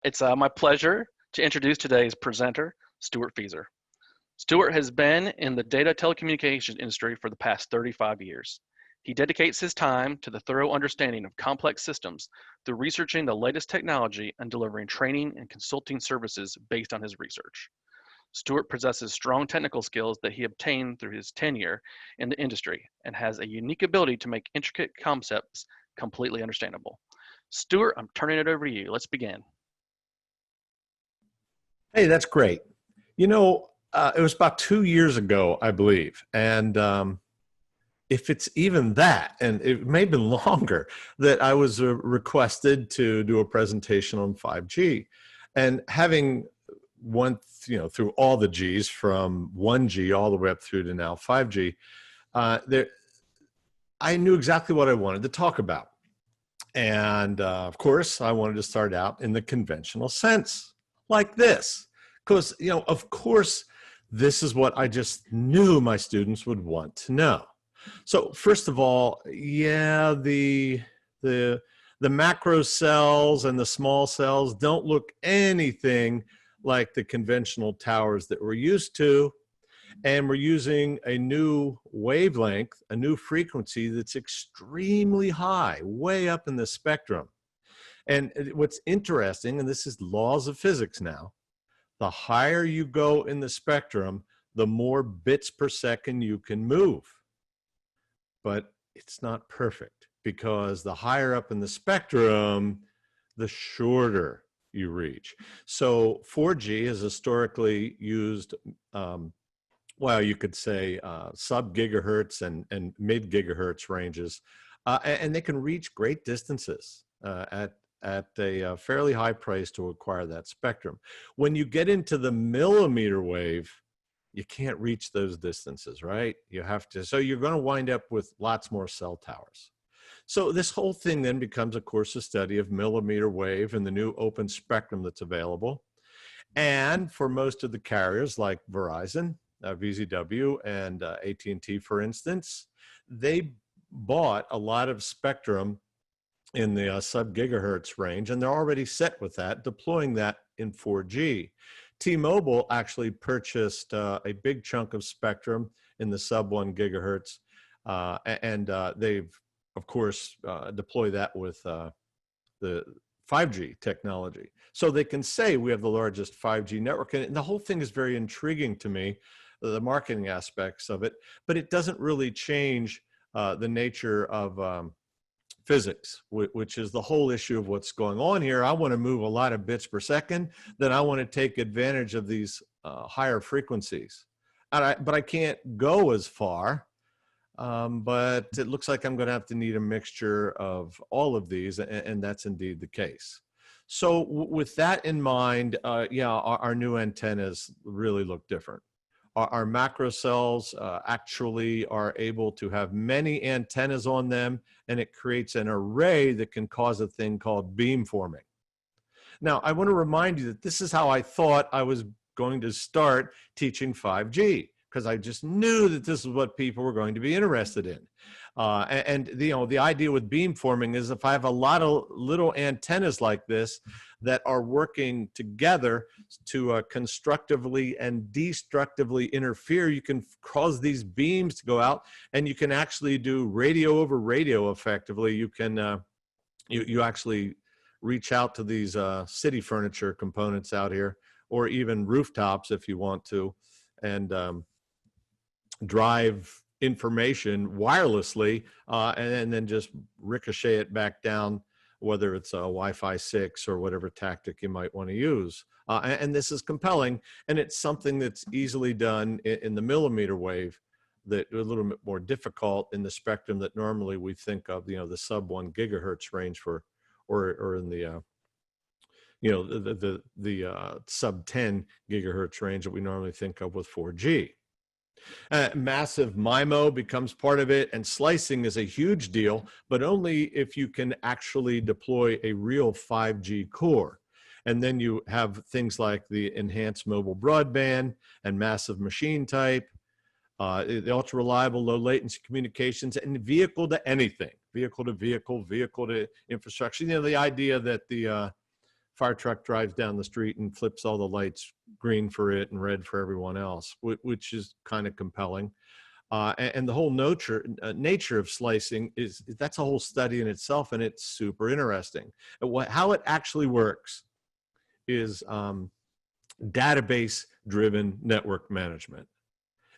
It's my pleasure to introduce today's presenter, Stuart Feeser. Stuart has been in the data telecommunications industry for the past 35 years. He dedicates his time to the thorough understanding of complex systems through researching the latest technology and delivering training and consulting services based on his research. Stuart possesses strong technical skills that he obtained through his tenure in the industry and has a unique ability to make intricate concepts completely understandable. Stuart, I'm turning it over to you. Let's begin. Hey, that's great. It was about 2 years ago, I believe. And if it's even that, and it may have been longer, that I was requested to do a presentation on 5G. And having went through all the Gs from 1G all the way up through to now 5G, I knew exactly what I wanted to talk about. And of course, I wanted to start out in the conventional sense, like this. Because, of course, this is what I just knew my students would want to know. So first of all, yeah, the macro cells and the small cells don't look anything like the conventional towers that we're used to. And we're using a new wavelength, a new frequency that's extremely high, way up in the spectrum. And what's interesting, and this is laws of physics now, the higher you go in the spectrum, the more bits per second you can move. But it's not perfect, because the higher up in the spectrum, the shorter you reach. So 4G has historically used, well, you could say sub-gigahertz and mid-gigahertz ranges, and they can reach great distances at a fairly high price to acquire that spectrum. When you get into the millimeter wave, you can't reach those distances, right? You have to, so you're going to wind up with lots more cell towers. So this whole thing then becomes, of course, a study of millimeter wave and the new open spectrum that's available. And for most of the carriers like Verizon, VZW, and AT&T, for instance, they bought a lot of spectrum in the sub-gigahertz range, and they're already set with that, deploying that in 4G. T-Mobile actually purchased a big chunk of spectrum in the sub-1 gigahertz, and they've, of course, deployed that with the 5G technology. So they can say we have the largest 5G network, and the whole thing is very intriguing to me, the marketing aspects of it, but it doesn't really change the nature of physics, which is the whole issue of what's going on here. I want to move a lot of bits per second, then I want to take advantage of these higher frequencies. But I can't go as far, but it looks like I'm going to have to need a mixture of all of these, and that's indeed the case. So with that in mind, yeah, our new antennas really look different. Our macro cells actually are able to have many antennas on them, and it creates an array that can cause a thing called beamforming. Now, I want to remind you that this is how I thought I was going to start teaching 5G, because I just knew that this is what people were going to be interested in. The idea with beamforming is if I have a lot of little antennas like this that are working together to constructively and destructively interfere, you can cause these beams to go out, and you can actually do radio over radio effectively. You can you actually reach out to these city furniture components out here, or even rooftops if you want to, and drive information wirelessly and then just ricochet it back down, whether it's a Wi-Fi 6 or whatever tactic you might want to use. And this is compelling, and it's something that's easily done in the millimeter wave, that a little bit more difficult in the spectrum that normally we think of, the sub-1 gigahertz range for, or in the the sub-10 gigahertz range that we normally think of with 4G. Massive MIMO becomes part of it, and slicing is a huge deal, but only if you can actually deploy a real 5G core. And then you have things like the enhanced mobile broadband and massive machine type, the ultra reliable low latency communications, and vehicle to anything, vehicle to vehicle, vehicle to infrastructure. The idea that the fire truck drives down the street and flips all the lights green for it and red for everyone else, which is kind of compelling. And the whole nature of slicing that's a whole study in itself, and it's super interesting. How it actually works is database-driven network management.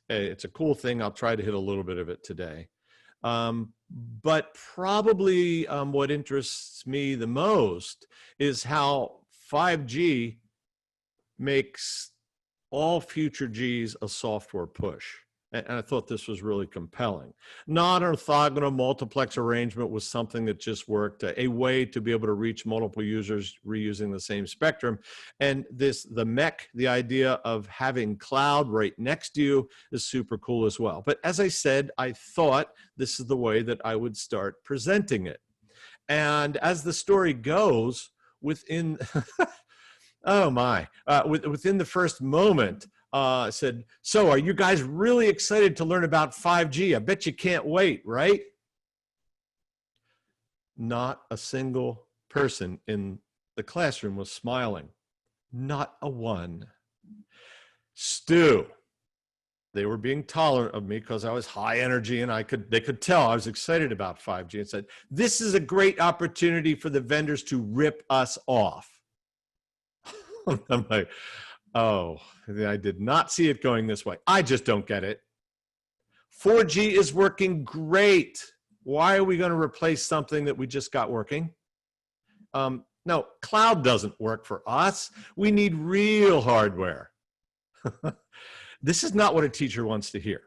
It's a cool thing. I'll try to hit a little bit of it today. But probably what interests me the most is how 5G makes all future Gs a software push. And I thought this was really compelling. Non-orthogonal multiplex arrangement was something that just worked, a way to be able to reach multiple users reusing the same spectrum. And the MEC, the idea of having cloud right next to you, is super cool as well. But as I said, I thought this is the way that I would start presenting it. And as the story goes, within, oh my, within the first moment, said, so are you guys really excited to learn about 5G? I bet you can't wait, right? Not a single person in the classroom was smiling. Not a one. Stu, they were being tolerant of me because I was high energy and they could tell I was excited about 5G, and said, this is a great opportunity for the vendors to rip us off. I'm like, oh, I did not see it going this way. I just don't get it. 4G is working great. Why are we going to replace something that we just got working? No, cloud doesn't work for us. We need real hardware. This is not what a teacher wants to hear.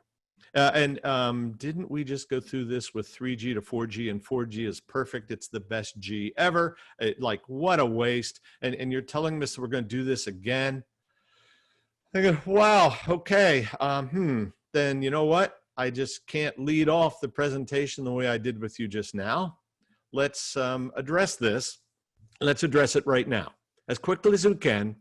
Didn't we just go through this with 3G to 4G, and 4G is perfect? It's the best G ever. Like, what a waste. And you're telling us we're going to do this again? I go, wow, okay. Then you know what? I just can't lead off the presentation the way I did with you just now. Let's address this. Let's address it right now, as quickly as we can,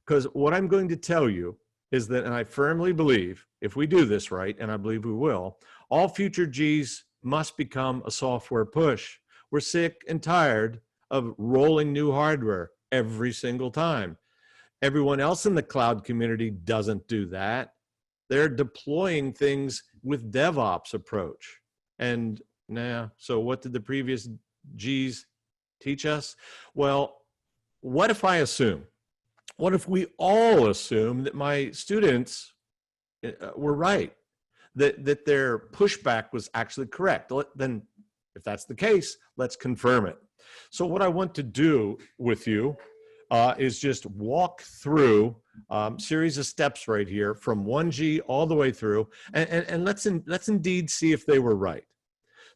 because what I'm going to tell you is that, and I firmly believe, if we do this right, and I believe we will, all future Gs must become a software push. We're sick and tired of rolling new hardware every single time. Everyone else in the cloud community doesn't do that. They're deploying things with DevOps approach. And so what did the previous Gs teach us? Well, what if I assume? What if we all assume that my students were right, that their pushback was actually correct? Then if that's the case, let's confirm it. So what I want to do with you is just walk through series of steps right here from 1G all the way through, and let's indeed see if they were right.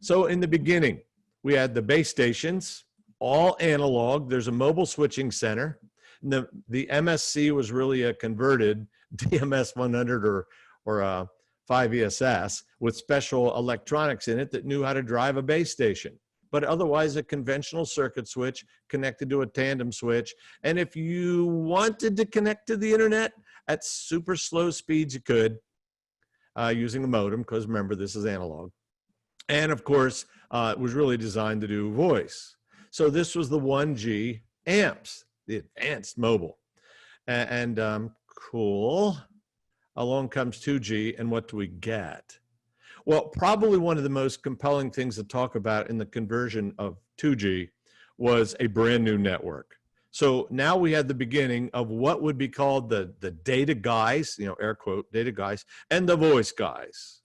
So in the beginning, we had the base stations, all analog. There's a mobile switching center. The MSC was really a converted DMS 100 or 5ESS with special electronics in it that knew how to drive a base station. But otherwise a conventional circuit switch connected to a tandem switch. And if you wanted to connect to the internet at super slow speeds, you could using a modem, because remember, this is analog. And of course, it was really designed to do voice. So this was the 1G amps, the advanced mobile. And cool. Along comes 2G, and what do we get? Well, probably one of the most compelling things to talk about in the conversion of 2G was a brand new network. So now we had the beginning of what would be called the data guys, air quote, data guys, and the voice guys.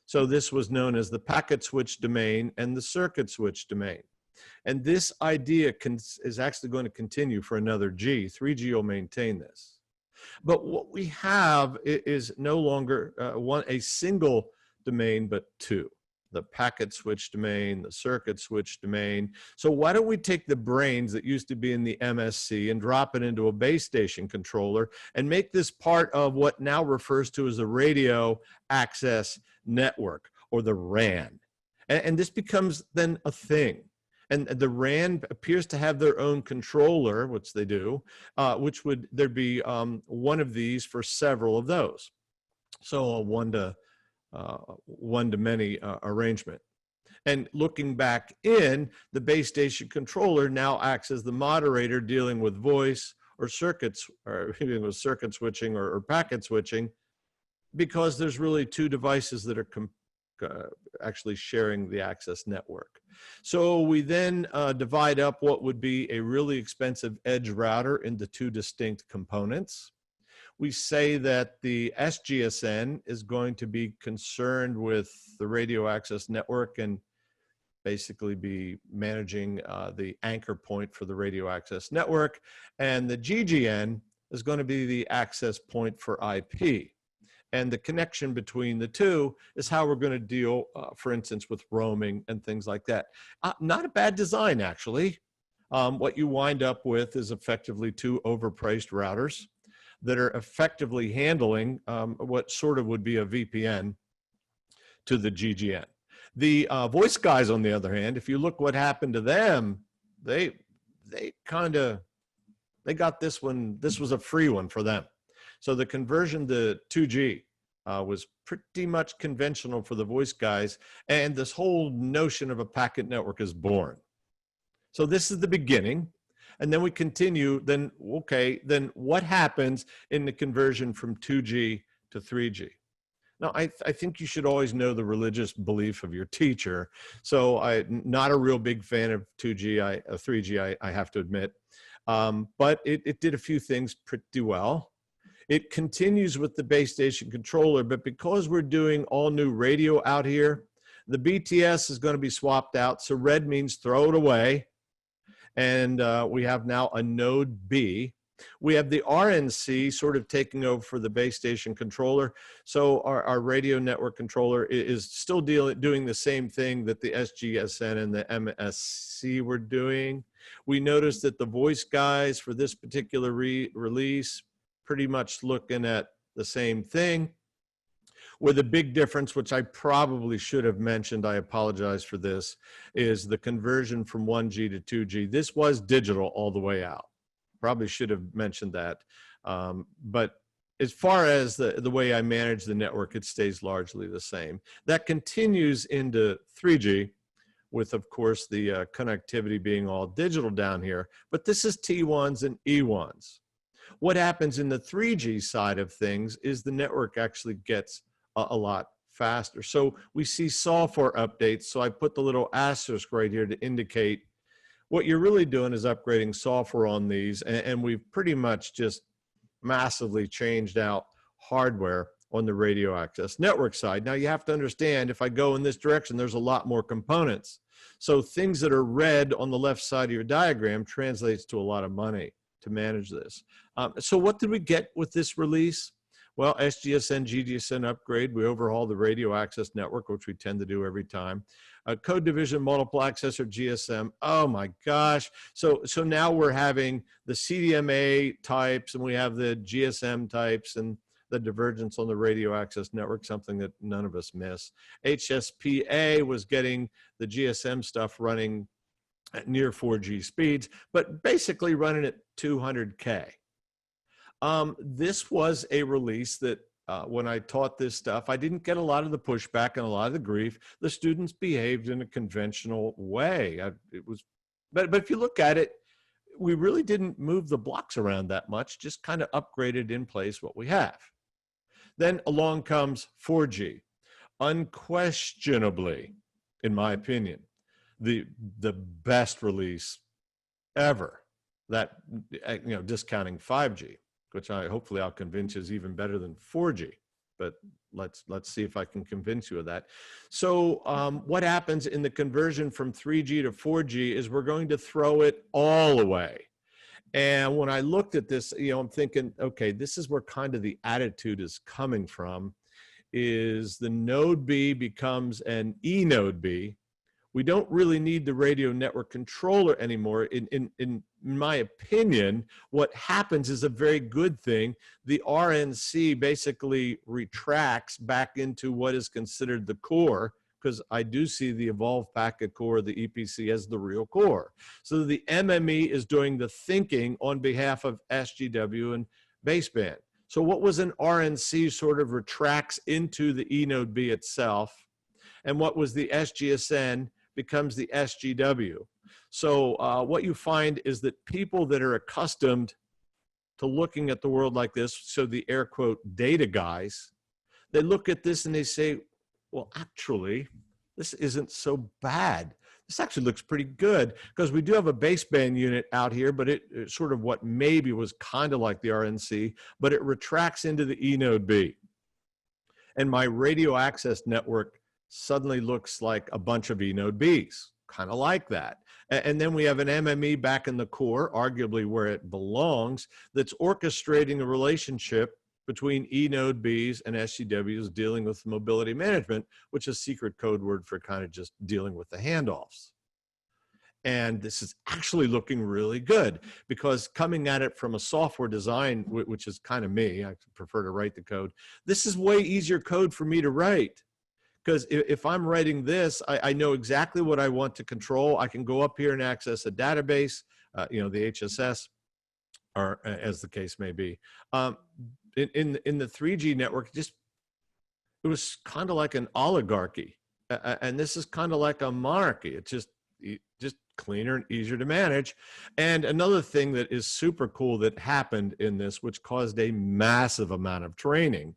So this was known as the packet switch domain and the circuit switch domain. And this idea is actually going to continue for another G. 3G will maintain this. But what we have is no longer a single domain, but two: the packet switch domain, the circuit switch domain. So why don't we take the brains that used to be in the MSC and drop it into a base station controller and make this part of what now refers to as the radio access network, or the RAN. And this becomes then a thing. And the RAN appears to have their own controller, which they do, which would there be one of these for several of those. So a one to many arrangement. And looking back in, the base station controller now acts as the moderator dealing with voice or circuits, or even with circuit switching or packet switching, because there's really two devices that are actually sharing the access network. So we then divide up what would be a really expensive edge router into two distinct components. We say that the SGSN is going to be concerned with the radio access network and basically be managing the anchor point for the radio access network. And the GGN is going to be the access point for IP. And the connection between the two is how we're going to deal, for instance, with roaming and things like that. Not a bad design, actually. What you wind up with is effectively two overpriced routers that are effectively handling what sort of would be a VPN to the GGN. The voice guys, on the other hand, if you look what happened to them, they got this one. This was a free one for them. So the conversion to 2G was pretty much conventional for the voice guys, and this whole notion of a packet network is born. So this is the beginning, and then we continue. Then okay, then what happens in the conversion from 2G to 3G? Now, I think you should always know the religious belief of your teacher. So I'm not a real big fan of 3G, I have to admit. But it did a few things pretty well. It continues with the base station controller, but because we're doing all new radio out here, the BTS is going to be swapped out. So red means throw it away. And we have now a node B. We have the RNC sort of taking over for the base station controller. So our radio network controller is still doing the same thing that the SGSN and the MSC were doing. We noticed that the voice guys for this particular release pretty much looking at the same thing, with a big difference, which I probably should have mentioned, I apologize for this, is the conversion from 1G to 2G. This was digital all the way out. Probably should have mentioned that. But as far as the way I manage the network, it stays largely the same. That continues into 3G with, of course, the connectivity being all digital down here. But this is T1s and E1s. What happens in the 3G side of things is the network actually gets a lot faster. So we see software updates. So I put the little asterisk right here to indicate what you're really doing is upgrading software on these, and we've pretty much just massively changed out hardware on the radio access network side. Now you have to understand, if I go in this direction, there's a lot more components. So things that are red on the left side of your diagram translates to a lot of money to manage this. So what did we get with this release? Well, SGSN, GGSN upgrade. We overhauled the radio access network, which we tend to do every time. Code division, multiple access, or GSM. Oh my gosh. So now we're having the CDMA types, and we have the GSM types, and the divergence on the radio access network, something that none of us miss. HSPA was getting the GSM stuff running at near 4G speeds, but basically running at 200K. This was a release that when I taught this stuff, I didn't get a lot of the pushback and a lot of the grief. The students behaved in a conventional way. But if you look at it, we really didn't move the blocks around that much, just kind of upgraded in place what we have. Then along comes 4G. Unquestionably, in my opinion, the best release ever. That, discounting 5G. Which hopefully I'll convince you is even better than 4G, but let's see if I can convince you of that. So what happens in the conversion from 3G to 4G is we're going to throw it all away. And when I looked at this, I'm thinking, okay, this is where kind of the attitude is coming from, is the node B becomes an E node B. We don't really need the radio network controller anymore. In my opinion, what happens is a very good thing. The RNC basically retracts back into what is considered the core, because I do see the evolved packet core, the EPC, as the real core. So the MME is doing the thinking on behalf of SGW and baseband. So what was an RNC sort of retracts into the E node B itself, and what was the SGSN becomes the SGW. So what you find is that people that are accustomed to looking at the world like this, so the air quote data guys, they look at this and they say, well, actually, this isn't so bad. This actually looks pretty good, because we do have a baseband unit out here, but it's sort of what maybe was kind of like the RNC, but it retracts into the E node B. And my radio access network suddenly looks like a bunch of E node Bs, kind of like that. And then we have an MME back in the core, arguably where it belongs, that's orchestrating a relationship between E node Bs and SGWs dealing with mobility management, which is a secret code word for kind of just dealing with the handoffs. And this is actually looking really good, because coming at it from a software design, which is kind of me, I prefer to write the code. This is way easier code for me to write, because if I'm writing this, I know exactly what I want to control. I can go up here and access a database, the HSS, or as the case may be. In the 3G network, it was kind of like an oligarchy, and this is kind of like a monarchy. It's just cleaner and easier to manage. And another thing that is super cool that happened in this, which caused a massive amount of training,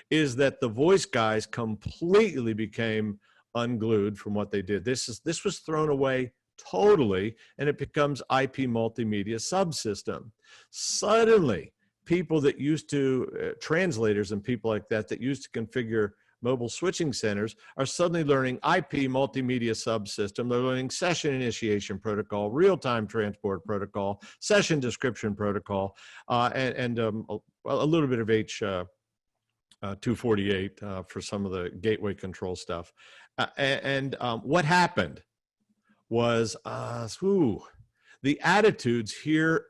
is that the voice guys completely became unglued from what they did. This was thrown away totally, and it becomes IP multimedia subsystem. Suddenly, people that used to, translators and people like that, that used to configure mobile switching centers, are suddenly learning IP multimedia subsystem. They're learning session initiation protocol, real-time transport protocol, session description protocol, and a little bit of H248 for some of the gateway control stuff. What happened was, the attitudes here,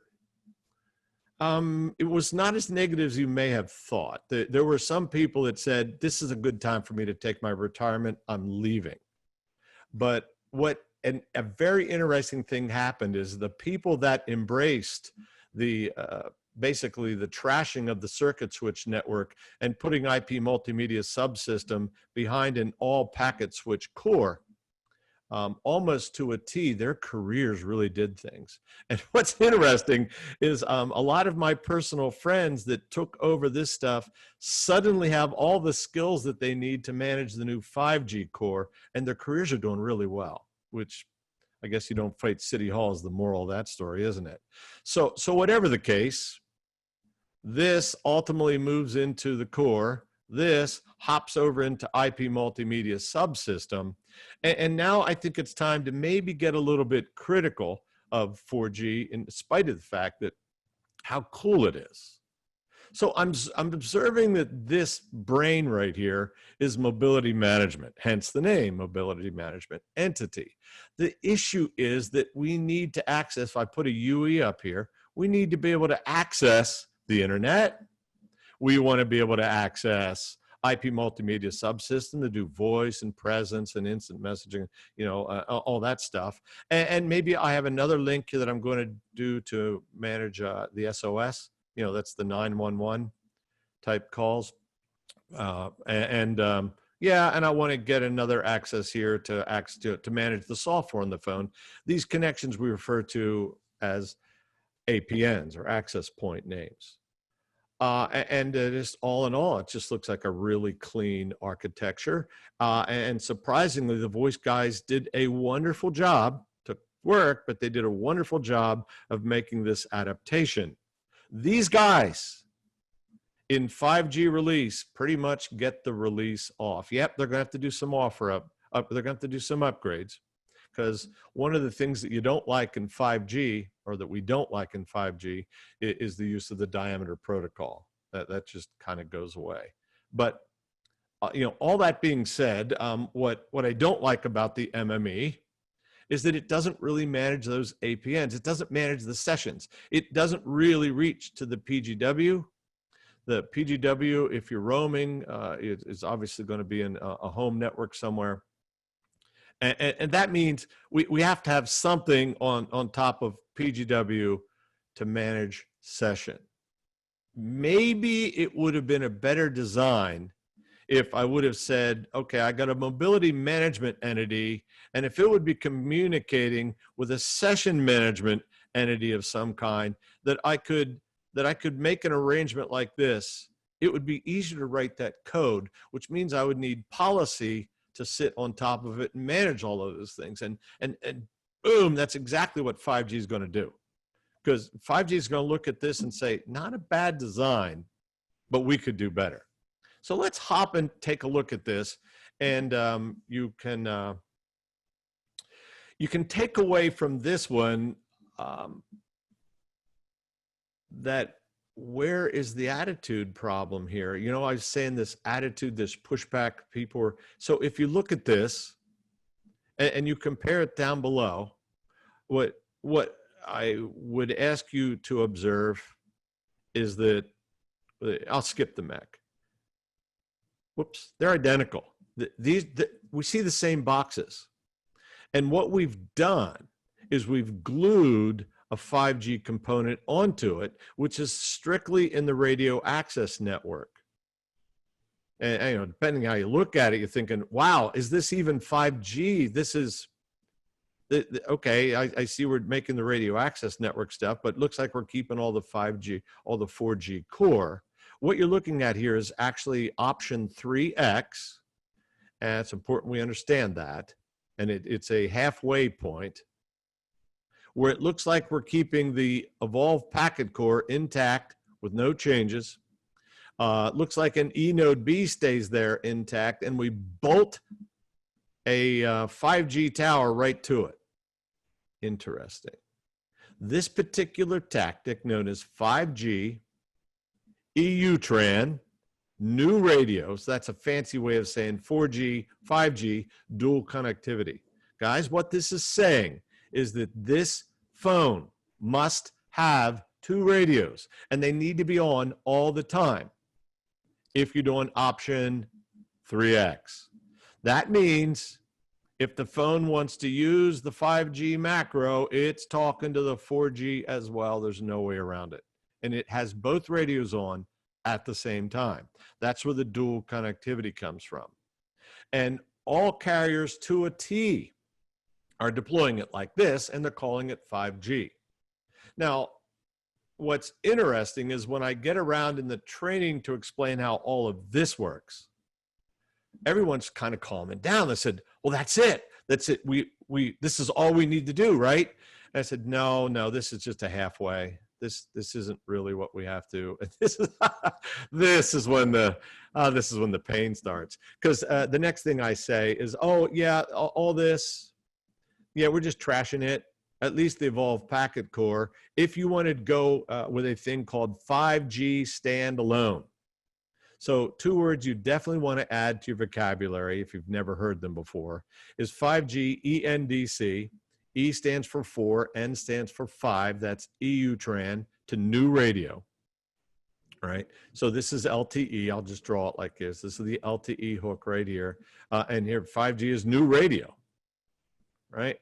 it was not as negative as you may have thought. There were some people that said, this is a good time for me to take my retirement, I'm leaving. But a very interesting thing happened is the people that embraced the, basically the trashing of the circuit switch network and putting IP multimedia subsystem behind an all packet switch core, almost to a T, their careers really did things. And what's interesting is a lot of my personal friends that took over this stuff suddenly have all the skills that they need to manage the new 5G core, and their careers are doing really well, which I guess you don't fight City Hall is the moral of that story, isn't it? So whatever the case, this ultimately moves into the core. This hops over into IP multimedia subsystem. And now I think it's time to maybe get a little bit critical of 4G, in spite of the fact that how cool it is. So I'm observing that this brain right here is mobility management, hence the name, mobility management entity. The issue is that we need to access, if I put a UE up here, we need to be able to access the internet. We want to be able to access IP multimedia subsystem to do voice and presence and instant messaging, all that stuff. And maybe I have another link here that I'm going to do to manage the SOS. That's the 911 type calls. Yeah, and I want to get another access here to manage the software on the phone. These connections we refer to as APNs, or access point names. Just all in all, it just looks like a really clean architecture. And surprisingly, the voice guys did a wonderful job. Took work, but they did a wonderful job of making this adaptation. These guys in 5G release pretty much get the release off. Yep, they're gonna have to do some they're gonna have to do some upgrades, because one of the things that you don't like in 5G, or that we don't like in 5G, is the use of the diameter protocol. That just kind of goes away. But all that being said, what I don't like about the MME is that it doesn't really manage those APNs. It doesn't manage the sessions. It doesn't really reach to the PGW. The PGW, if you're roaming, is obviously going to be in a home network somewhere. And that means we have to have something on top of PGW to manage session. Maybe it would have been a better design if I would have said, okay, I got a mobility management entity, and if it would be communicating with a session management entity of some kind, that I could make an arrangement like this, it would be easier to write that code, which means I would need policy to sit on top of it and manage all of those things. And boom, that's exactly what 5G is going to do. Because 5G is going to look at this and say, not a bad design, but we could do better. So let's hop and take a look at this, and you can take away from this one that where is the attitude problem here? You know, I was saying this attitude, this pushback, people are, so if you look at this and you compare it down below, what I would ask you to observe is that, I'll skip the mech. Whoops, they're identical. We see the same boxes. And what we've done is we've glued a 5G component onto it, which is strictly in the radio access network. And you know, depending how you look at it, you're thinking, wow, is this even 5G? This is, okay, I see we're making the radio access network stuff, but it looks like we're keeping all the 5G, all the 4G core. What you're looking at here is actually option 3X, and it's important we understand that. And it's a halfway point where it looks like we're keeping the evolved packet core intact with no changes. Looks like an E node B stays there intact, and we bolt a 5G tower right to it. Interesting. This particular tactic, known as 5G EU-TRAN, new radios, that's a fancy way of saying 4G, 5G, dual connectivity. Guys, what this is saying is that this phone must have two radios, and they need to be on all the time if you're doing option 3X. That means if the phone wants to use the 5G macro, it's talking to the 4G as well. There's no way around it. And it has both radios on at the same time. That's where the dual connectivity comes from. And all carriers to a T are deploying it like this, and they're calling it 5G. Now, what's interesting is when I get around in the training to explain how all of this works, everyone's kind of calming down. They said, well, that's it. That's it. This is all we need to do, right? And I said, no, this is just a halfway. This isn't really what we have to. This is when the pain starts. Because the next thing I say is, oh yeah, all this, yeah, we're just trashing it. At least the evolved packet core. If you want to go with a thing called 5G standalone. So 2 words you definitely want to add to your vocabulary if you've never heard them before is 5G ENDC. E stands for 4, N stands for 5. That's EU-TRAN to new radio. All right. So this is LTE. I'll just draw it like this. This is the LTE hook right here. And here 5G is new radio. Right.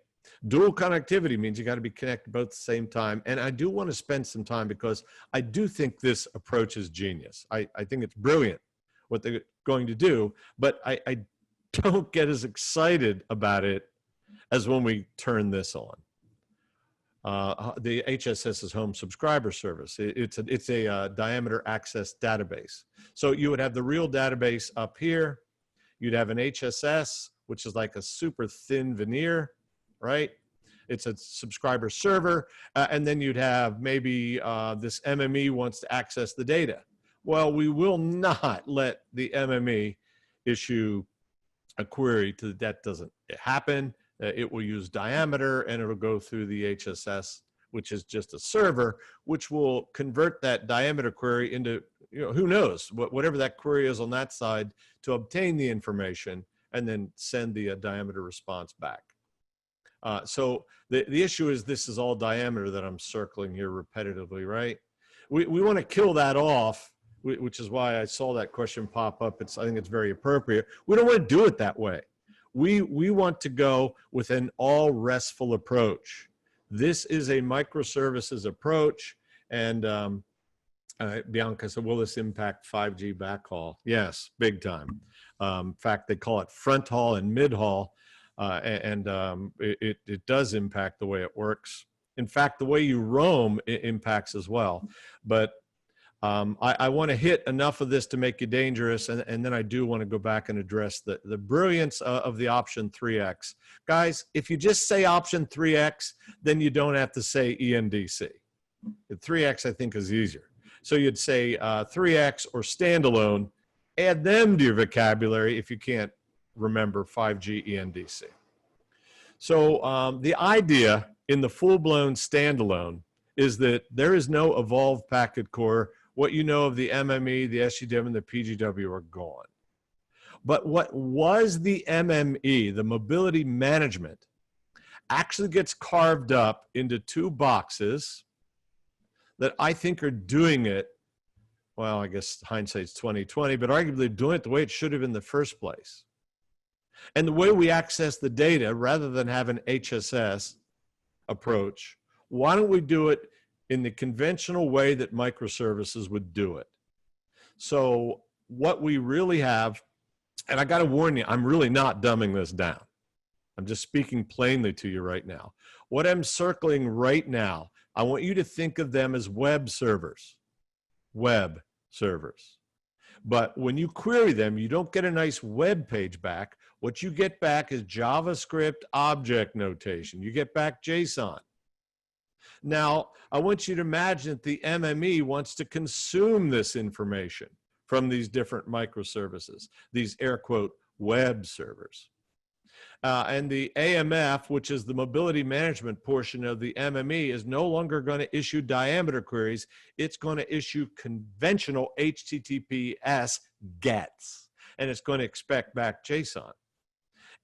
Dual connectivity means you got to be connected both at the same time. And I do want to spend some time because I do think this approach is genius. I think it's brilliant what they're going to do, but I don't get as excited about it as when we turn this on. The HSS's home subscriber service. It's a diameter access database. So you would have the real database up here. You'd have an HSS, which is like a super thin veneer, right? It's a subscriber server. And then you'd have maybe this MME wants to access the data. Well, we will not let the MME issue a query to that doesn't happen. It will use diameter and it'll go through the HSS, which is just a server, which will convert that diameter query into, who knows, whatever that query is on that side to obtain the information and then send the diameter response back. So the issue is this is all diameter that I'm circling here repetitively, right? We want to kill that off, which is why I saw that question pop up. I think it's very appropriate. We don't want to do it that way. We want to go with an all RESTful approach. This is a microservices approach, and Bianca said, will this impact 5G backhaul? Yes, big time. In fact, they call it front haul and mid haul, it does impact the way it works. In fact, the way you roam, it impacts as well. But I want to hit enough of this to make you dangerous, and then I do want to go back and address the brilliance of the option 3x. Guys, if you just say option 3x, then you don't have to say ENDC. 3x, I think, is easier. So you'd say 3x or standalone, add them to your vocabulary if you can't remember 5G ENDC. So the idea in the full-blown standalone is that there is no evolved packet core. What you know of the MME, the SGW, and the PGW are gone. But what was the MME, the mobility management, actually gets carved up into two boxes that I think are doing it, well, I guess hindsight's 2020, but arguably doing it the way it should have in the first place. And the way we access the data, rather than have an HSS approach, why don't we do it in the conventional way that microservices would do it? So what we really have, and I got to warn you, I'm really not dumbing this down. I'm just speaking plainly to you right now. What I'm circling right now, I want you to think of them as web servers. Web servers. But when you query them, you don't get a nice web page back. What you get back is JavaScript object notation. You get back JSON. Now, I want you to imagine that the MME wants to consume this information from these different microservices, these air quote web servers. And the AMF, which is the mobility management portion of the MME, is no longer going to issue diameter queries. It's going to issue conventional HTTPS GETs, and it's going to expect back JSON.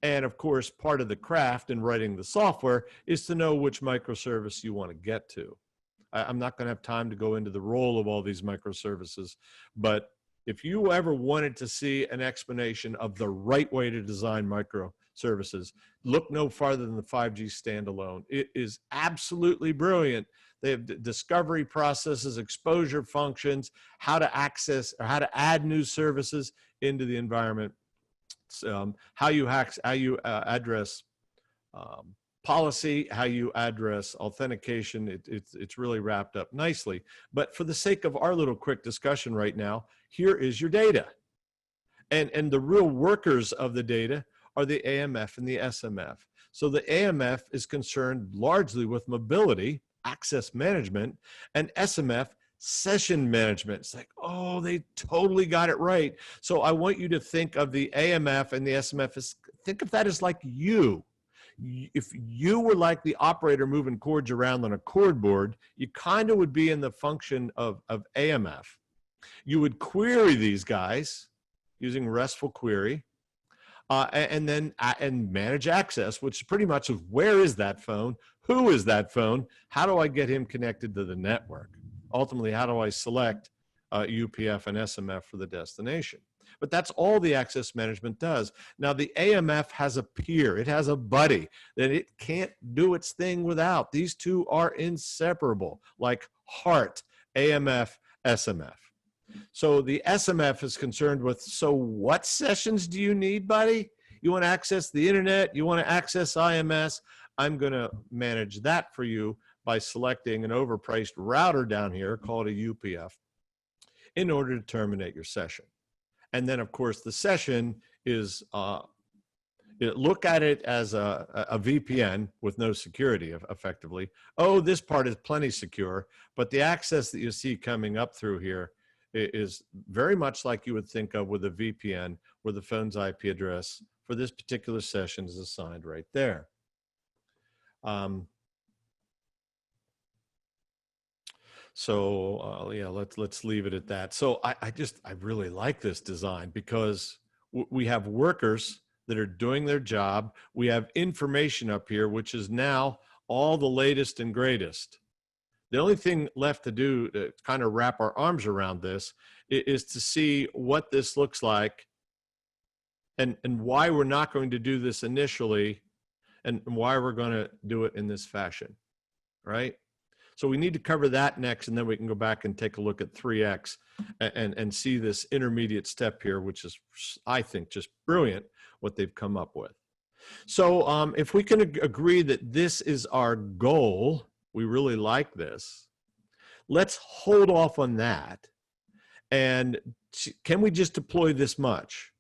And of course, part of the craft in writing the software is to know which microservice you want to get to. I'm not going to have time to go into the role of all these microservices, but if you ever wanted to see an explanation of the right way to design microservices, look no farther than the 5G standalone. It is absolutely brilliant. They have discovery processes, exposure functions, how to access or how to add new services into the environment, how you address policy, how you address authentication. It's really wrapped up nicely. But for the sake of our little quick discussion right now, here is your data. And the real workers of the data are the AMF and the SMF. So the AMF is concerned largely with mobility, access management, and SMF, session management. It's like, oh, they totally got it right. So I want you to think of the AMF and the SMF as, think of that as like you. If you were like the operator moving cords around on a cord board, you kind of would be in the function of AMF. You would query these guys using RESTful query, and then manage access, which pretty much is, where is that phone? Who is that phone? How do I get him connected to the network? Ultimately, how do I select UPF and SMF for the destination? But that's all the access management does. Now, the AMF has a peer. It has a buddy that it can't do its thing without. These two are inseparable, like heart, AMF, SMF. So the SMF is concerned with, so what sessions do you need, buddy? You want to access the internet? You want to access IMS? I'm going to manage that for you by selecting an overpriced router down here called a UPF in order to terminate your session. And then, of course, the session is, look at it as a VPN with no security, effectively. Oh, this part is plenty secure, but the access that you see coming up through here is very much like you would think of with a VPN, where the phone's IP address for this particular session is assigned right there. Yeah, let's leave it at that. So I really like this design because we have workers that are doing their job. We have information up here, which is now all the latest and greatest. The only thing left to do to kind of wrap our arms around this is to see what this looks like and why we're not going to do this initially and why we're going to do it in this fashion, right? So we need to cover that next, and then we can go back and take a look at 3x and see this intermediate step here, which is, I think, just brilliant what they've come up with. So if we can agree that this is our goal, we really like this, let's hold off on that. And can we just deploy this much?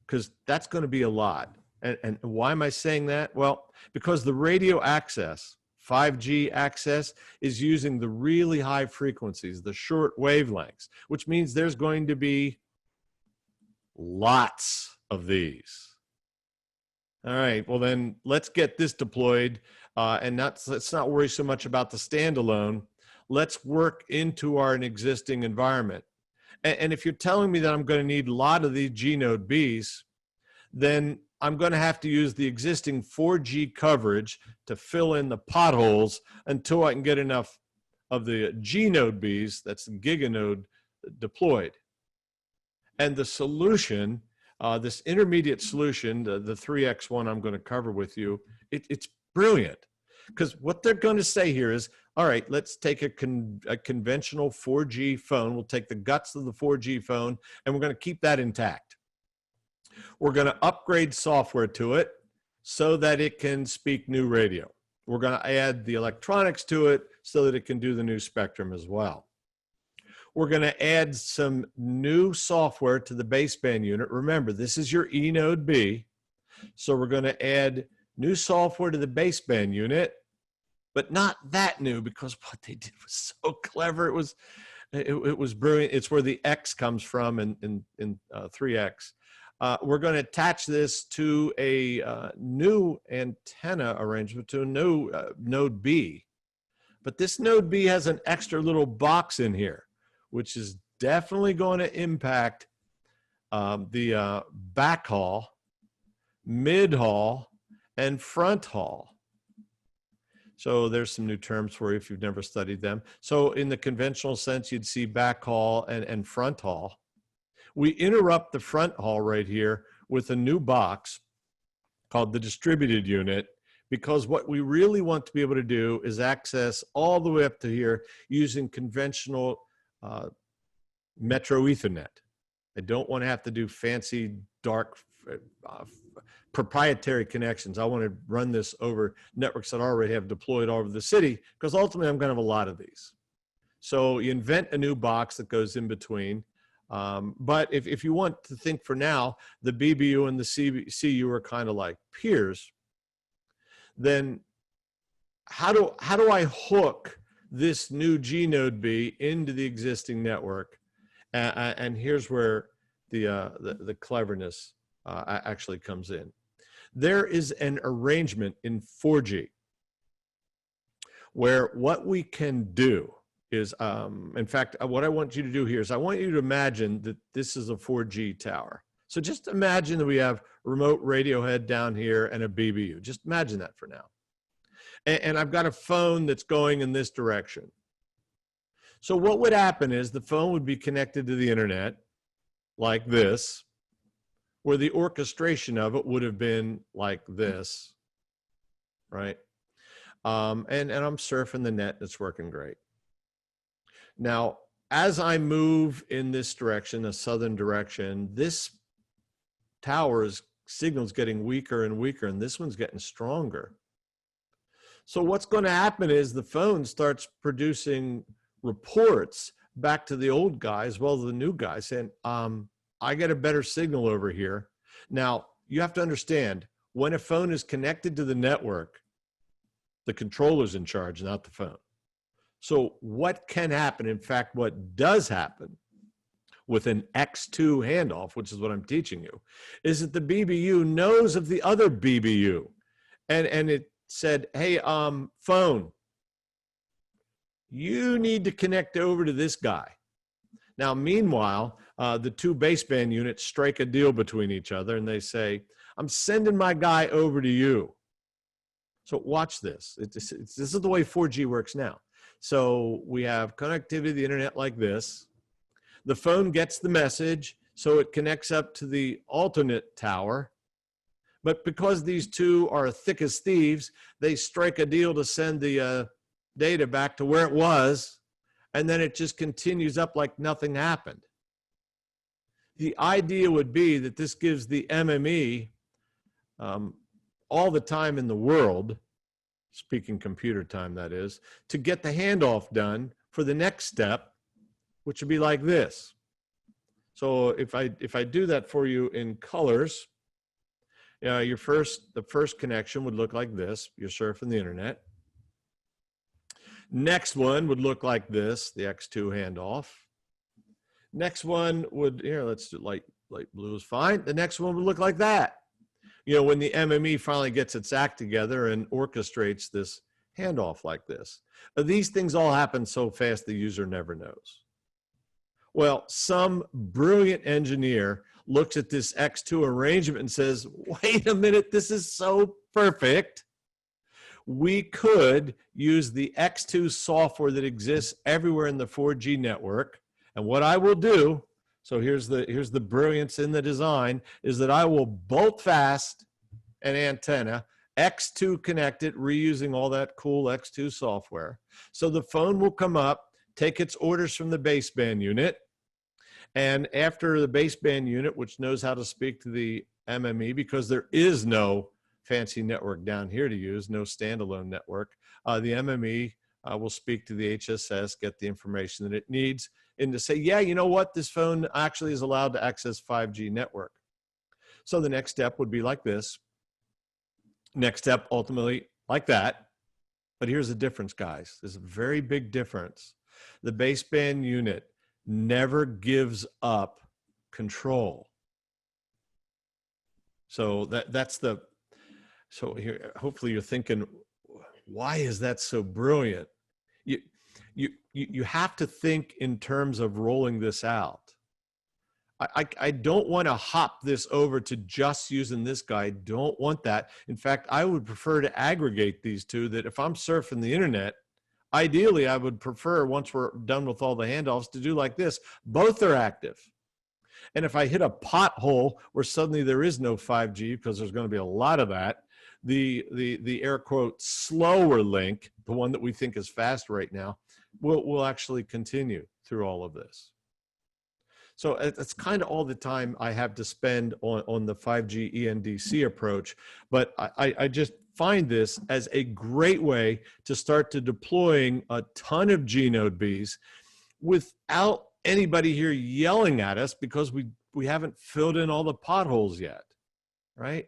Because that's going to be a lot. And why am I saying that? Well, because the radio access, 5G access, is using the really high frequencies, the short wavelengths, which means there's going to be lots of these. All right, well then let's get this deployed and let's not worry so much about the standalone. Let's work into our existing environment. And if you're telling me that I'm going to need a lot of these G node Bs, then I'm going to have to use the existing 4G coverage to fill in the potholes until I can get enough of the G node Bs, that's the giganode, deployed. And the solution, this intermediate solution, the 3x one I'm going to cover with you, it's brilliant. Because what they're going to say here is, all right, let's take a conventional 4G phone. We'll take the guts of the 4G phone, and we're going to keep that intact. We're going to upgrade software to it so that it can speak new radio. We're going to add the electronics to it so that it can do the new spectrum as well. We're going to add some new software to the baseband unit. Remember, this is your E node B. So we're going to add new software to the baseband unit, but not that new, because what they did was so clever. It was brilliant. It's where the X comes from in 3X. We're going to attach this to a new antenna arrangement, to a new node B. But this node B has an extra little box in here, which is definitely going to impact the backhaul, mid-haul, and front haul. So there's some new terms for you if you've never studied them. So in the conventional sense, you'd see backhaul and front haul. We interrupt the front haul right here with a new box called the distributed unit, because what we really want to be able to do is access all the way up to here using conventional Metro Ethernet. I don't want to have to do fancy, dark, proprietary connections. I want to run this over networks that I already have deployed all over the city, because ultimately I'm going to have a lot of these. So you invent a new box that goes in between. But if you want to think for now, the BBU and the CU are kind of like peers, then how do I hook this new G node B into the existing network? And here's where the cleverness actually comes in. There is an arrangement in 4G where what we can do is, in fact, what I want you to do here is I want you to imagine that this is a 4G tower. So just imagine that we have a remote radio head down here and a BBU. Just imagine that for now. And I've got a phone that's going in this direction. So what would happen is the phone would be connected to the internet like this, where the orchestration of it would have been like this, right? And I'm surfing the net, it's working great. Now, as I move in this direction, a southern direction, this tower's signal is getting weaker and weaker, and this one's getting stronger. So what's going to happen is the phone starts producing reports back to the old guy as well as the new guy saying, I get a better signal over here. Now, you have to understand, when a phone is connected to the network, the controller's in charge, not the phone. So what can happen, in fact, what does happen with an X2 handoff, which is what I'm teaching you, is that the BBU knows of the other BBU. And it said, hey, phone, you need to connect over to this guy. Now, meanwhile, the two baseband units strike a deal between each other and they say, I'm sending my guy over to you. So watch this. This is the way 4G works now. So we have connectivity to the internet like this. The phone gets the message, so it connects up to the alternate tower. But because these two are thick as thieves, they strike a deal to send the data back to where it was, and then it just continues up like nothing happened. The idea would be that this gives the MME all the time in the world, speaking computer time that is, to get the handoff done for the next step, which would be like this. So if I do that for you in colors, the first connection would look like this. You're surfing the internet. Next one would look like this, the X2 handoff. Next one would, here, let's do light blue is fine. The next one would look like that. When the MME finally gets its act together and orchestrates this handoff like this. These things all happen so fast the user never knows. Well, some brilliant engineer looks at this X2 arrangement and says, wait a minute, this is so perfect. We could use the X2 software that exists everywhere in the 4G network. And what I will do, so here's the brilliance in the design, is that I will bolt fast an antenna, X2 connected, reusing all that cool X2 software. So the phone will come up, take its orders from the baseband unit, and after the baseband unit, which knows how to speak to the MME, because there is no fancy network down here to use, no standalone network, the MME will speak to the HSS, get the information that it needs, and to say, yeah, you know what, this phone actually is allowed to access 5G network. So the next step would be like this. Next step, ultimately, like that. But here's the difference, guys. There's a very big difference. The baseband unit never gives up control. So so here, hopefully you're thinking, why is that so brilliant? You have to think in terms of rolling this out. I don't want to hop this over to just using this guy. I don't want that. In fact, I would prefer to aggregate these two, that if I'm surfing the internet, ideally I would prefer, once we're done with all the handoffs, to do like this. Both are active. And if I hit a pothole where suddenly there is no 5G, because there's going to be a lot of that, the air quote slower link, the one that we think is fast right now, will actually continue through all of this. So it's kind of all the time I have to spend on the 5G ENDC approach, but I just find this as a great way to start to deploying a ton of G-Node Bs without anybody here yelling at us because we haven't filled in all the potholes yet, right?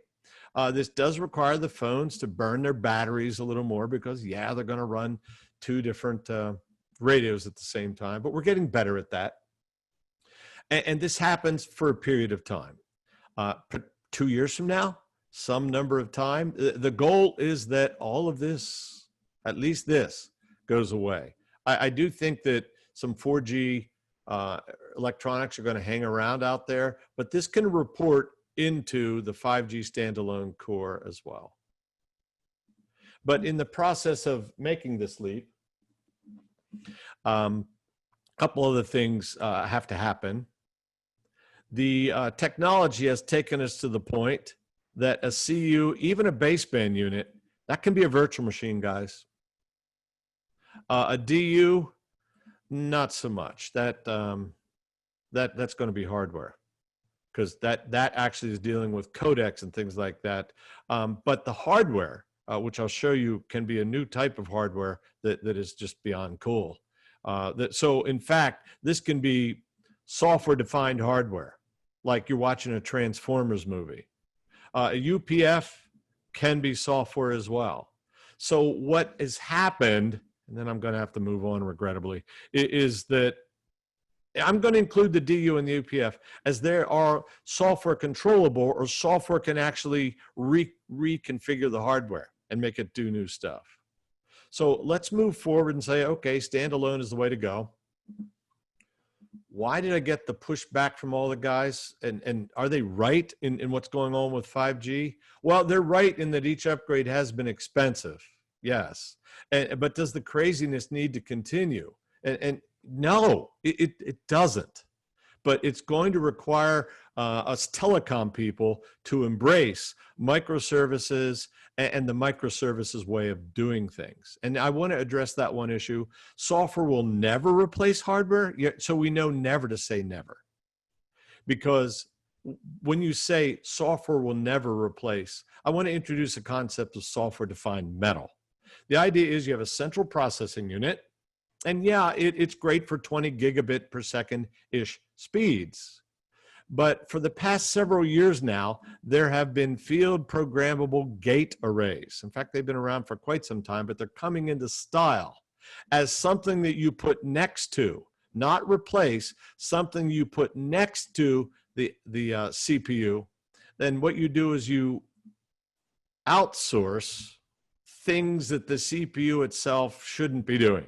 This does require the phones to burn their batteries a little more because, yeah, they're going to run two different radios at the same time, but we're getting better at that. And this happens for a period of time. 2 years from now, some number of time, the goal is that all of this, at least this, goes away. I do think that some 4G electronics are going to hang around out there, but this can report into the 5G standalone core as well. But in the process of making this leap, a couple other things have to happen. The technology has taken us to the point that a CU, even a baseband unit, that can be a virtual machine, guys. A DU, not so much. That's going to be hardware, because that actually is dealing with codecs and things like that. But the hardware, which I'll show you, can be a new type of hardware that is just beyond cool. So in fact, this can be software-defined hardware, like you're watching a Transformers movie. A UPF can be software as well. So what has happened, and then I'm going to have to move on regrettably, is that I'm going to include the DU and the UPF as there are software controllable, or software can actually reconfigure the hardware and make it do new stuff. So let's move forward and say, okay, standalone is the way to go. Why did I get the pushback from all the guys? And are they right in what's going on with 5G? Well, they're right in that each upgrade has been expensive. Yes. But does the craziness need to continue? And no, it doesn't. but it's going to require us telecom people to embrace microservices and the microservices way of doing things. And I want to address that one issue. Software will never replace hardware, so we know never to say never. Because when you say software will never replace, I want to introduce a concept of software-defined metal. The idea is you have a central processing unit, and yeah, it's great for 20 gigabit per second-ish speeds. But for the past several years now, there have been field programmable gate arrays. In fact, they've been around for quite some time, but they're coming into style as something that you put next to, not replace, something you put next to the CPU. Then what you do is you outsource things that the CPU itself shouldn't be doing.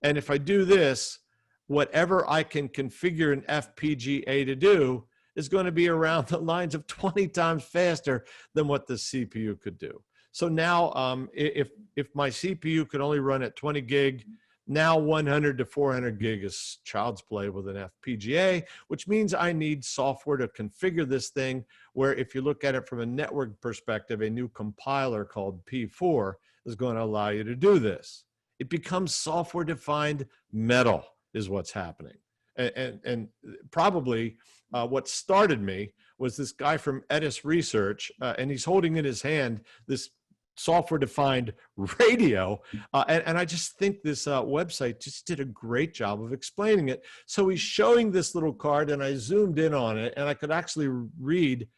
And if I do this, whatever I can configure an FPGA to do is going to be around the lines of 20 times faster than what the CPU could do. So now if my CPU could only run at 20 gig, now 100 to 400 gig is child's play with an FPGA, which means I need software to configure this thing, where if you look at it from a network perspective, a new compiler called P4 is going to allow you to do this. It becomes software-defined metal is what's happening. And probably what started me was this guy from Edis Research, and he's holding in his hand this software-defined radio. And I just think this website just did a great job of explaining it. So he's showing this little card, and I zoomed in on it, and I could actually read,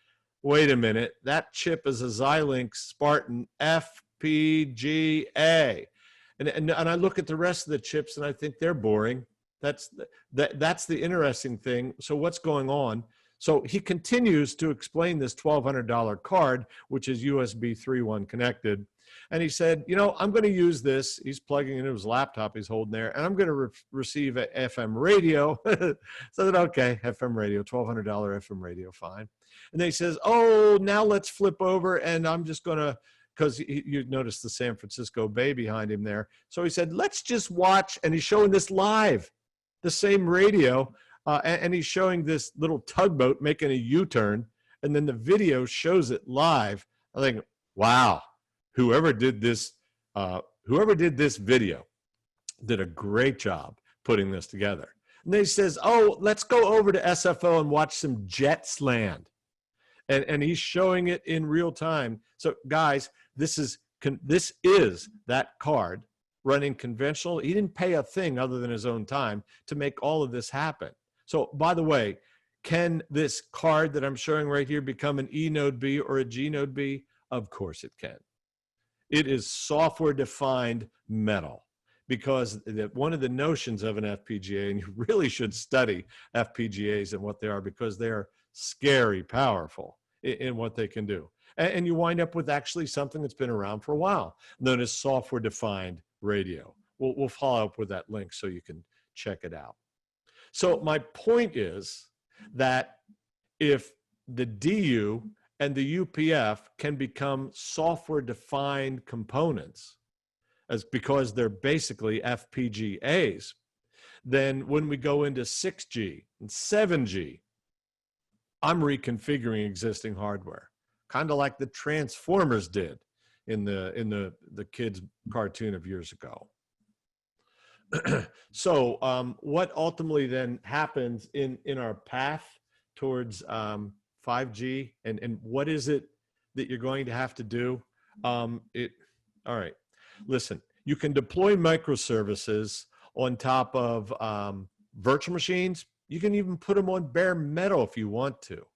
wait a minute, that chip is a Xilinx Spartan FPGA. And I look at the rest of the chips, and I think they're boring. That's the interesting thing. So what's going on? So he continues to explain this $1,200 card, which is USB 3.1 connected. And he said, you know, I'm going to use this. He's plugging into his laptop he's holding there, and I'm going to receive an FM radio. So I said, okay, FM radio, $1,200 FM radio, fine. And then he says, oh, now let's flip over, and I'm just going to, because you notice the San Francisco Bay behind him there. So he said, let's just watch, and he's showing this live, the same radio, and he's showing this little tugboat making a U-turn, and then the video shows it live. I think, wow, whoever did this video did a great job putting this together. And then he says, oh, let's go over to SFO and watch some jets land. And he's showing it in real time. So guys, this is that card running conventional. He didn't pay a thing other than his own time to make all of this happen. So by the way, can this card that I'm showing right here become an E node B or a G node B? Of course it can. It is software-defined metal, because one of the notions of an FPGA, and you really should study FPGAs and what they are, because they're scary powerful in what they can do. And you wind up with actually something that's been around for a while, known as software-defined radio. We'll follow up with that link so you can check it out. So my point is that if the DU and the UPF can become software-defined components, because they're basically FPGAs, then when we go into 6G and 7G, I'm reconfiguring existing hardware, kind of like the Transformers did in the kids' cartoon of years ago. So what ultimately then happens in our path towards 5G, and what is it that you're going to have to do? All right, listen, you can deploy microservices on top of virtual machines. You can even put them on bare metal if you want to.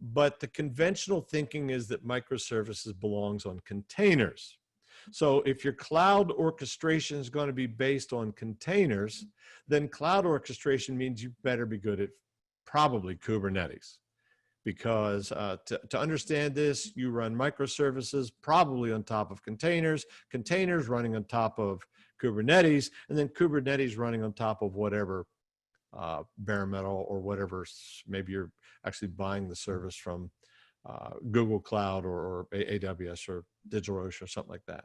But the conventional thinking is that microservices belongs on containers. So if your cloud orchestration is going to be based on containers, then cloud orchestration means you better be good at probably Kubernetes. Because to understand this, you run microservices probably on top of containers, containers running on top of Kubernetes, and then Kubernetes running on top of whatever bare metal or whatever. Maybe you're actually buying the service from Google Cloud or AWS or DigitalOcean or something like that.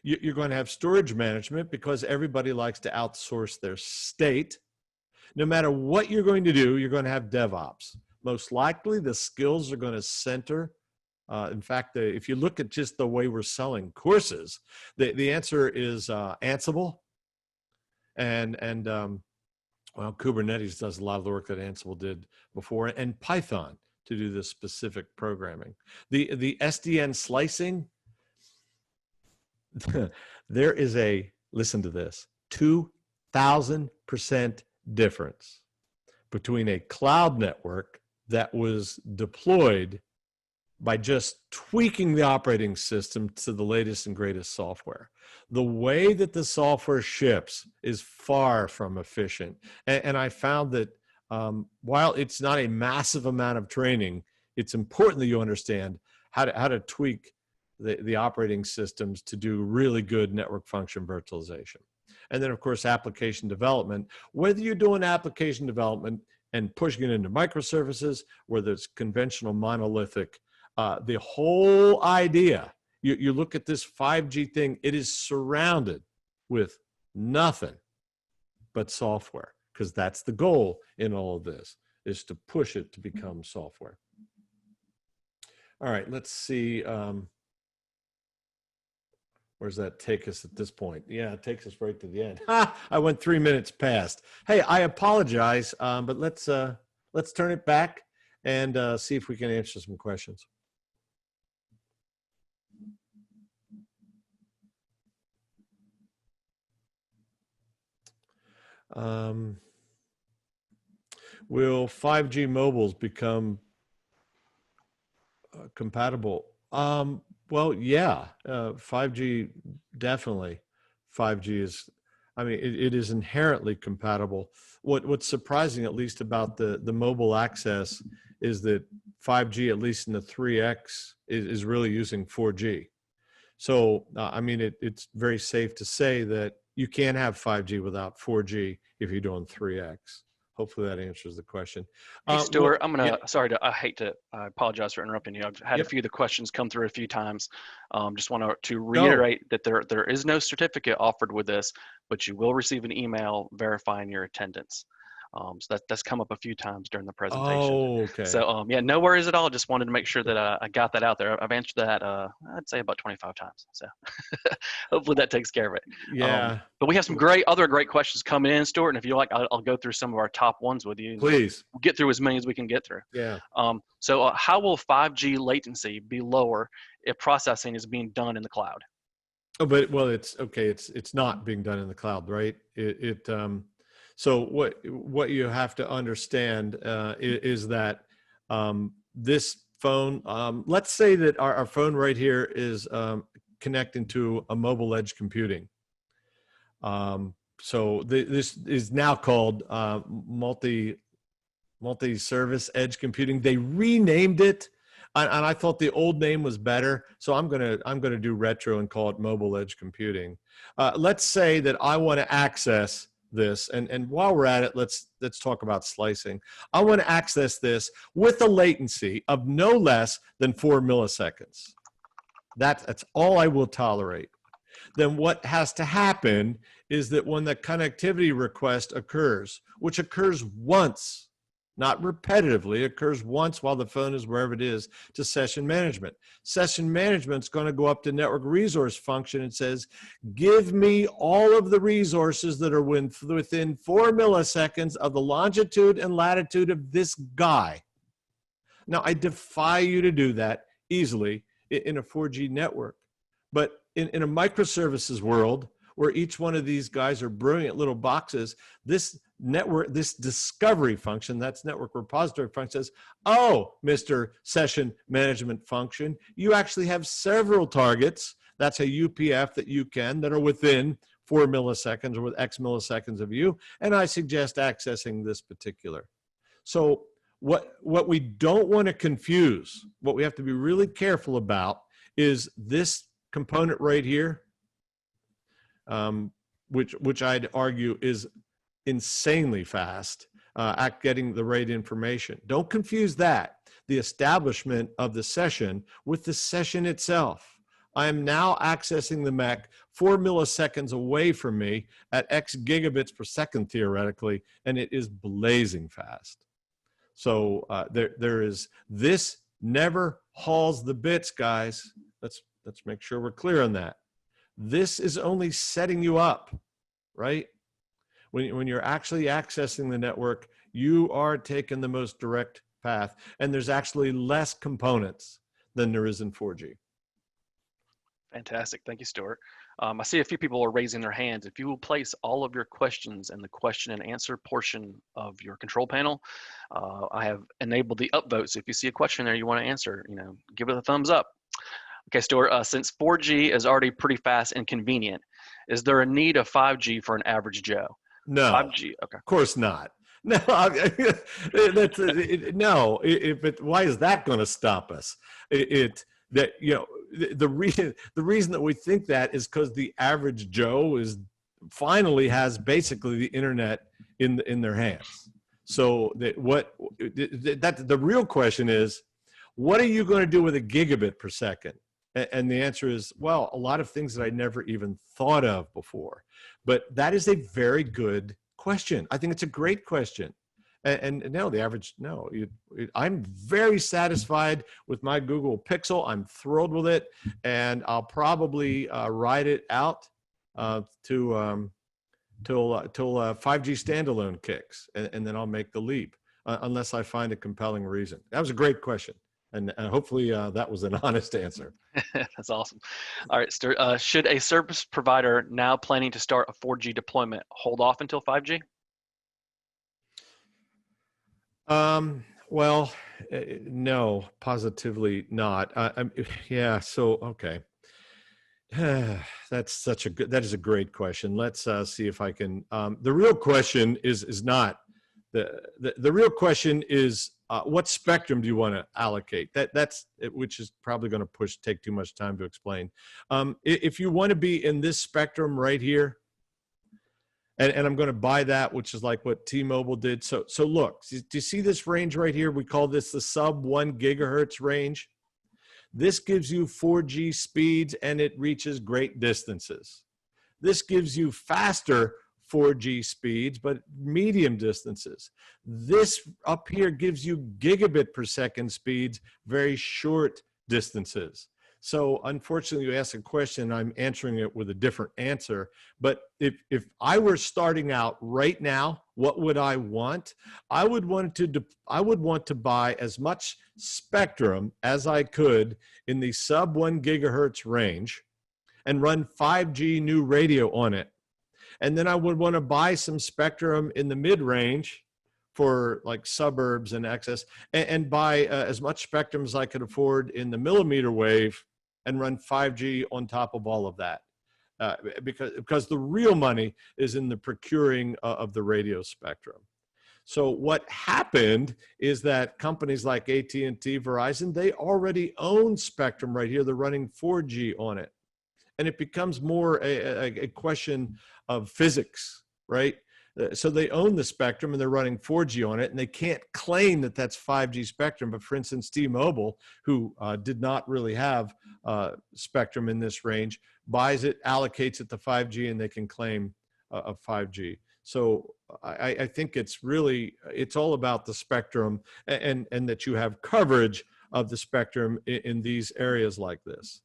You're going to have storage management, because everybody likes to outsource their state. No matter what you're going to do, you're going to have DevOps. Most likely, the skills are going to center. In fact, if you look at just the way we're selling courses, the answer is Ansible, and well, Kubernetes does a lot of the work that Ansible did before, and Python to do this specific programming. The SDN slicing, there is a, listen to this, 2,000% difference between a cloud network that was deployed by just tweaking the operating system to the latest and greatest software. The way that the software ships is far from efficient. And I found that while it's not a massive amount of training, it's important that you understand how to tweak the operating systems to do really good network function virtualization. And then, of course, application development. Whether you're doing application development and pushing it into microservices, whether it's conventional monolithic, the whole idea, you look at this 5G thing, it is surrounded with nothing but software, because that's the goal in all of this, is to push it to become software. All right, let's see. Where's that take us at this point? Yeah, it takes us right to the end. I went 3 minutes past. Hey, I apologize, but let's turn it back and see if we can answer some questions. Will 5G mobiles become compatible? Well, yeah, 5G, definitely. 5G is, I mean, it is inherently compatible. What's surprising, at least about the mobile access, is that 5G, at least in the 3X, is really using 4G. So, I mean, it's very safe to say that you can't have 5G without 4G if you're doing 3X. Hopefully that answers the question. Hey, Stuart, I'm gonna, yeah. I apologize for interrupting you. I've had Yep. a few of the questions come through a few times. Just want to reiterate that there is no certificate offered with this, but you will receive an email verifying your attendance. So that's come up a few times during the presentation. Oh, okay. So yeah, no worries at all. Just wanted to make sure that I got that out there. I've answered that, I'd say about 25 times. So hopefully that takes care of it. Yeah. But we have some other great questions coming in, Stuart. And if you like, I'll go through some of our top ones with you. Please. We'll get through as many as we can get through. Yeah. So how will 5G latency be lower if processing is being done in the cloud? Oh, but well, it's okay. It's not being done in the cloud, right? So what you have to understand is that this phone, let's say that our phone right here is connecting to a mobile edge computing. So this is now called multi-service edge computing. They renamed it, and I thought the old name was better. So I'm gonna do retro and call it mobile edge computing. Let's say that I want to access this, and while we're at it, let's talk about slicing. I want to access this with a latency of no less than 4 milliseconds. That's all I will tolerate. Then what has to happen is that when the connectivity request occurs, which occurs once, not repetitively, occurs once while the phone is wherever it is, to session management. Session management's going to go up to network resource function and says, give me all of the resources that are within 4 milliseconds of the longitude and latitude of this guy. Now, I defy you to do that easily in a 4G network. But in a microservices world, where each one of these guys are brilliant little boxes, this network, this discovery function, that's network repository function, says, oh, Mr. Session Management Function, you actually have several targets. That's a UPF that are within 4 milliseconds or with X milliseconds of you, and I suggest accessing this particular. So what we don't want to confuse, what we have to be really careful about, is this component right here, which I'd argue is insanely fast at getting the right information. Don't confuse that, the establishment of the session, with the session itself. I am now accessing the MEC 4 milliseconds away from me at X gigabits per second, theoretically, and it is blazing fast. So there is, this never hauls the bits, guys. Let's make sure we're clear on that. This is only setting you up, right? When you're actually accessing the network, you are taking the most direct path, and there's actually less components than there is in 4G. Fantastic. Thank you, Stuart. I see a few people are raising their hands. If you will place all of your questions in the question and answer portion of your control panel, I have enabled the upvote. So if you see a question there you want to answer, give it a thumbs up. Okay, Stuart, since 4G is already pretty fast and convenient, is there a need of 5G for an average Joe? No, 5G, okay. Of course not. No, no. Why is that going to stop us? The reason that we think that is because the average Joe finally has basically the internet in their hands. So the real question is, what are you going to do with a gigabit per second? And the answer is, well, a lot of things that I never even thought of before. But that is a very good question. I think it's a great question. And no, the average, no. I'm very satisfied with my Google Pixel. I'm thrilled with it. And I'll probably ride it out till 5G standalone kicks. And then I'll make the leap, unless I find a compelling reason. That was a great question. And hopefully that was an honest answer. That's awesome. All right, Stuart, should a service provider now planning to start a 4G deployment hold off until 5G? Well, no, positively not. Yeah. So, okay. That is a great question. Let's see if I can, the real question is not, the real question is, what spectrum do you want to allocate? That's which is probably going to take too much time to explain. If you want to be in this spectrum right here, and I'm going to buy that, which is like what T-Mobile did. So look, do you see this range right here? We call this the sub 1 gigahertz range. This gives you 4G speeds and it reaches great distances. This gives you faster 4G speeds, but medium distances. This up here gives you gigabit per second speeds, very short distances. So unfortunately, you asked a question, I'm answering it with a different answer. But if I were starting out right now, what would I want? I would want to buy as much spectrum as I could in the sub 1 gigahertz range and run 5G new radio on it. And then I would want to buy some spectrum in the mid-range for like suburbs and access, and buy as much spectrum as I could afford in the millimeter wave and run 5G on top of all of that. Because the real money is in the procuring of the radio spectrum. So what happened is that companies like AT&T, Verizon, they already own spectrum right here. They're running 4G on it. And it becomes more a question of physics, right? So they own the spectrum and they're running 4G on it, and they can't claim that that's 5G spectrum. But for instance, T-Mobile, who did not really have spectrum in this range, buys it, allocates it to 5G, and they can claim a 5G. So I think it's all about the spectrum and that you have coverage of the spectrum in these areas like this.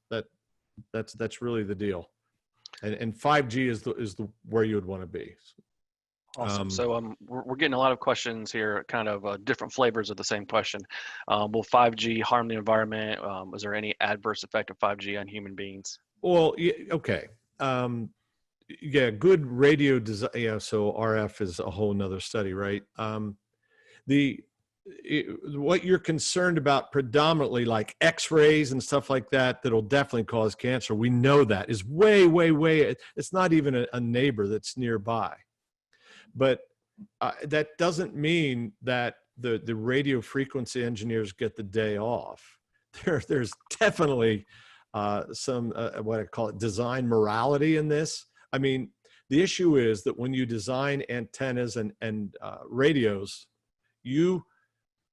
That's really the deal. And 5G is the where you would want to be. Awesome. So we're getting a lot of questions here, kind of different flavors of the same question. Will 5G harm the environment? Is there any adverse effect of 5G on human beings? Well, yeah, okay. Yeah, good radio design. Yeah, so RF is a whole nother study, right? What you're concerned about predominantly, like X-rays and stuff like that, that'll definitely cause cancer. We know that is way, way, way. It's not even a neighbor that's nearby. But that doesn't mean that the radio frequency engineers get the day off. There's definitely some, what I call it, design morality in this. I mean, the issue is that when you design antennas and radios, you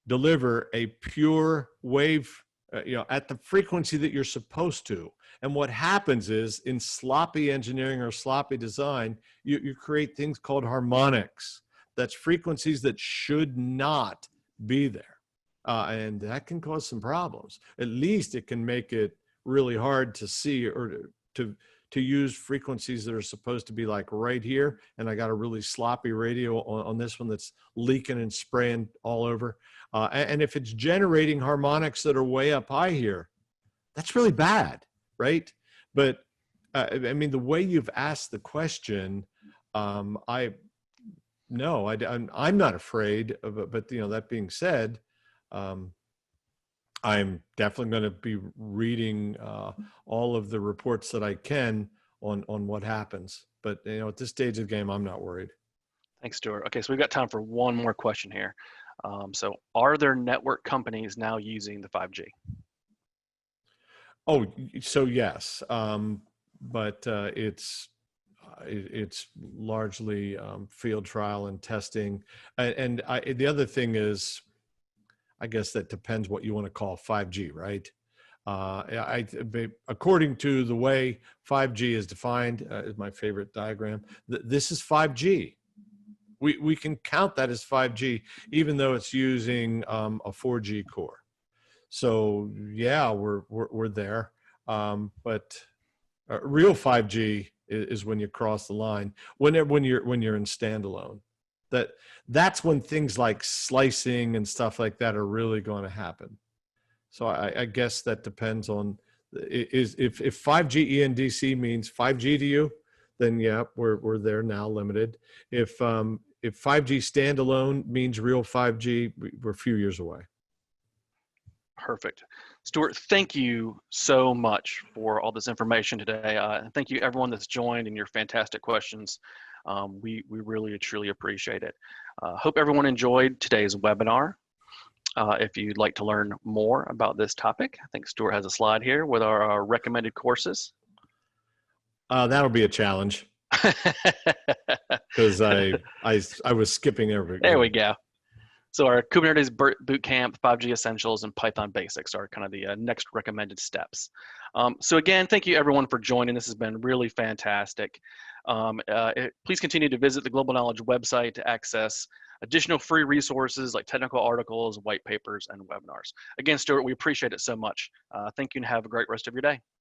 deliver a pure wave at the frequency that you're supposed to. And what happens is in sloppy engineering or sloppy design, you create things called harmonics. That's frequencies that should not be there. And that can cause some problems. At least it can make it really hard to see or to use frequencies that are supposed to be like right here. And I got a really sloppy radio on this one that's leaking and spraying all over. And if it's generating harmonics that are way up high here, that's really bad, right? But I mean, the way you've asked the question, I'm not afraid of it. But that being said, I'm definitely going to be reading all of the reports that I can on what happens. But at this stage of the game, I'm not worried. Thanks, Stuart. Okay, so we've got time for one more question here. So are there network companies now using the 5G? Oh, so yes, but it's largely field trial and testing. And the other thing is, I guess that depends what you want to call 5G, right? According to the way 5G is defined, is my favorite diagram. This is 5G. We can count that as 5G, even though it's using a 4G core. So yeah, we're there. But real 5G is when you cross the line. When you're in standalone. That's when things like slicing and stuff like that are really going to happen. So I guess that depends on if 5G ENDC means 5G to you, then yeah, we're there now, limited. If 5G standalone means real 5G, we're a few years away. Perfect. Stuart, thank you so much for all this information today. Thank you everyone that's joined and your fantastic questions. We really, truly appreciate it. Hope everyone enjoyed today's webinar. If you'd like to learn more about this topic, I think Stuart has a slide here with our recommended courses. That'll be a challenge because I was skipping every. There we go. So our Kubernetes Bootcamp, 5G Essentials, and Python Basics are kind of the next recommended steps. So again, thank you everyone for joining. This has been really fantastic. Please continue to visit the Global Knowledge website to access additional free resources like technical articles, white papers, and webinars. Again, Stuart, we appreciate it so much. Thank you and have a great rest of your day.